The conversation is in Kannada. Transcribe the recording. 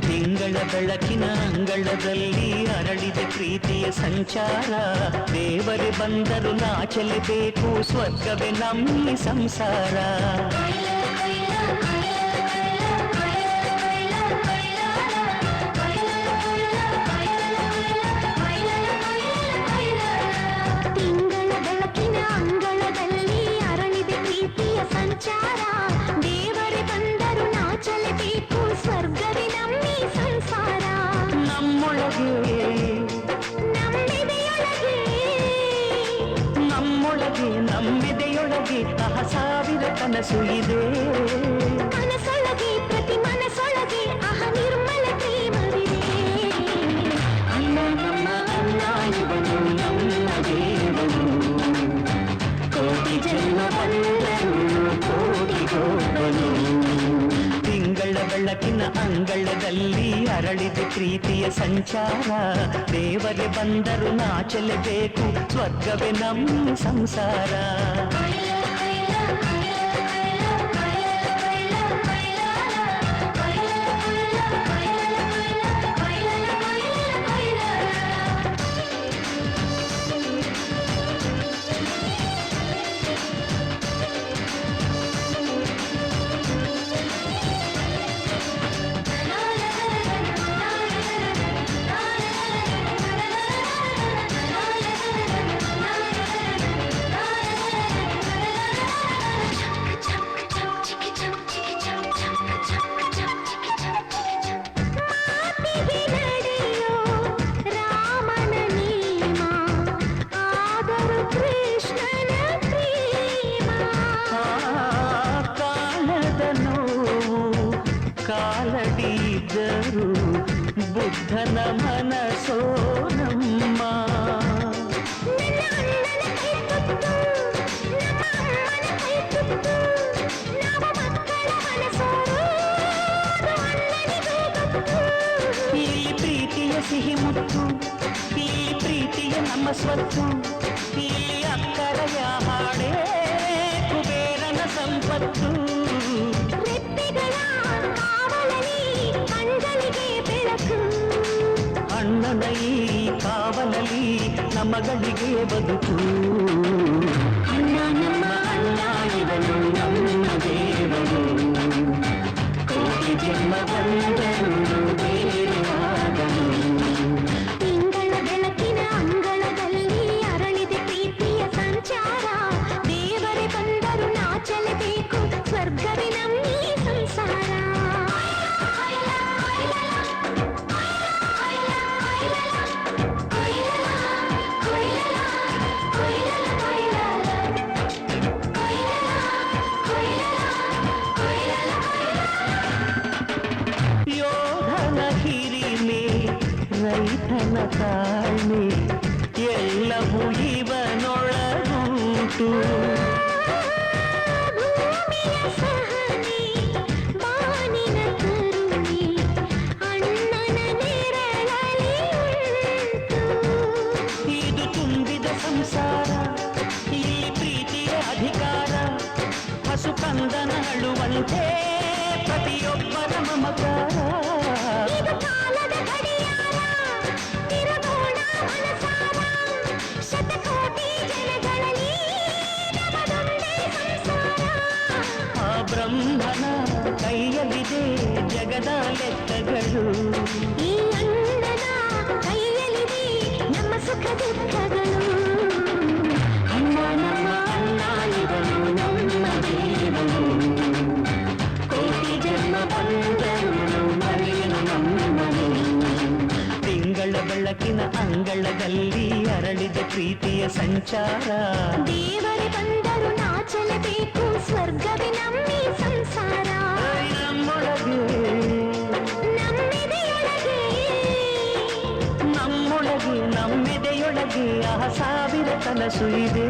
ತಿಂಗಳ ಬೆಳಕಿನ ಅಂಗಳದಲ್ಲಿ ಅರಳಿದೆ ಪ್ರೀತಿಯ ಸಂಚಾರ. ದೇವರೇ ಬಂದರು ನಾಚಲೇಬೇಕು, ಸ್ವರ್ಗವೇ ನಮ್ಮಿ ಸಂಸಾರ. ತಿಂಗಳ ಬೆಳಕಿನ ಅಂಗಳದಲ್ಲಿ ಅರಳಿದೆ ಪ್ರೀತಿಯ ಸಂಚಾರ. ದೇವರೇ ಬಂದರು ನಾಚಲೇಬೇಕು, ಸ್ವರ್ಗವೇ ನಮ್ಮಿ ಸಂಸಾರ. ನಮ್ಮೊಳಗೆ ನಮ್ಮೆದೆಯೊಳಗೆ ನಮ್ಮೊಳಗೆ ನಮ್ಮೆದೆಯೊಳಗೆ ಸಾವಿರ ಕನಸು ಇದೆ. ಮನಸೊಳಗೆ ಪ್ರತಿ ಮನಸೊಳಗೆ ನಿರ್ಮಲ ಪ್ರೇಮವಿದೆ. ಅಣ್ಣ ನಮ್ಮ ಅಣ್ಣ ಇವನು ನಮ್ಮ ದೇವನು, ಕೋಟಿ ಜನ್ಮ ಬಂದರು ಕೋಟಿಗೊಬ್ಬನು. ತಿಂಗಳ ಬೆಳಕಿನ ಅಂಗಳದಲ್ಲಿ ಅರಳಿದೆ ಪ್ರೀತಿಯ ಸಂಚಾರ. ದೇವರೇ ಬಂದರು ನಾಚಲೇಬೇಕು, ಸ್ವರ್ಗವೇ ನಮ್ಮ ಸಂಸಾರ. ಕಾಲಡಿದ್ದರು ಬುದ್ಧನ ಮನಸೋ ನಮ್ಮ. ಈ ಪ್ರೀತಿಯ ಸಿಹಿ ಮುತ್ತು, ಈ ಪ್ರೀತಿಯ ನಮ್ಮ ಸ್ವತ್ತು, ಈ ಅಕ್ಕರೆಯ ಹಾಡೇ ಕುಬೇರನ ಸಂಪತ್ತು. ಅಣ್ಣನ ಈ ಕಾವಲಲ್ಲಿ ನಮಗಳಿಗೆ ಬದುಕು. ಅಣ್ಣ ನಮ್ಮ ಅಣ್ಣ ಇವನು ನಮ್ಮ ದೇವನು, ಕೋಟಿ ಜನ್ಮ ಬಂದರು ಬೇರೆಯಾದನು. ತಿಂಗಳ ಬೆಳಕಿನ ಅಂಗಳದಲ್ಲಿ ಅರಳಿದೆ ಪ್ರೀತಿಯ ಸಂಚಾರ. ದೇವರೇ ಬಂದರು ನಾಚಲೇಬೇಕು, ಸ್ವರ್ಗವೇ ನಮ್ಮಿ ಸಂಸಾರ. ಯೋಧನ ಹಿರಿಮೆ, ರೈತನ ತಾಳ್ಮೆ, ಎಲ್ಲವೂ ಇವನೊಳಗುಂಟು. ಭೂಮಿಯ ಸಹನೆ, ಬಾನಿನ ಕರುಣೆ, ಅಣ್ಣನ ನೆರಳಲ್ಲಿ ಉಂಟು. ಇದು ತುಂಬಿದ ಸಂಸಾರ, ಈ ಪ್ರೀತಿಯ ಅಧಿಕಾರ. ಹಸು ಕಂದನ ಅಳುವಂತೆ ಪ್ರತಿಯೊಬ್ಬರ ಮಮಕಾರ. ಇದು ಕಾಲದ ಗಡಿಯಾರ, ತಿರುಗೋಣ ಮನಸಾರ. ಶತಕೋಟಿ ಜನಗಳಲ್ಲಿ ನಮದೊಂದೇ ಸಂಸಾರ. ಆ ಬ್ರಹ್ಮನ ಕೈಯಲ್ಲಿದೆ ಜಗದ ಲೆಕ್ಕಗಳು, ಈ ಅಣ್ಣನ ಕೈಯಲ್ಲಿದೆ ನಮ್ಮ ಸುಖ ದುಃಖಗಳು. ಅಣ್ಣ ನಮ್ಮ ಅಣ್ಣ ಇವನು ನಮ್ಮ ದೇವನು, ಕೋಟಿ ಜನ್ಮ ಬಂದರು ಮರೆಯನು ನಮ್ಮನು. ತಿಂಗಳ ಬೆಳಕಿನ ಅಂಗಳದಲ್ಲಿ ಅರಳಿದ ಪ್ರೀತಿಯ ಸಂಚಾರ. ದೇವರೇ ಬಂದರು ನಾಚಲೇಬೇಕು, ಸ್ವರ್ಗವೇ ನಮ್ಮಿ ಸಂಸಾರ. ನಮ್ಮೊಳಗೆ ನಮ್ಮೆದೆಯೊಳಗೆ ನಮ್ಮೊಳಗೆ ನಮ್ಮೆದೆಯೊಳಗೆ ಸಾವಿರ ಕನಸು ಇದೆ.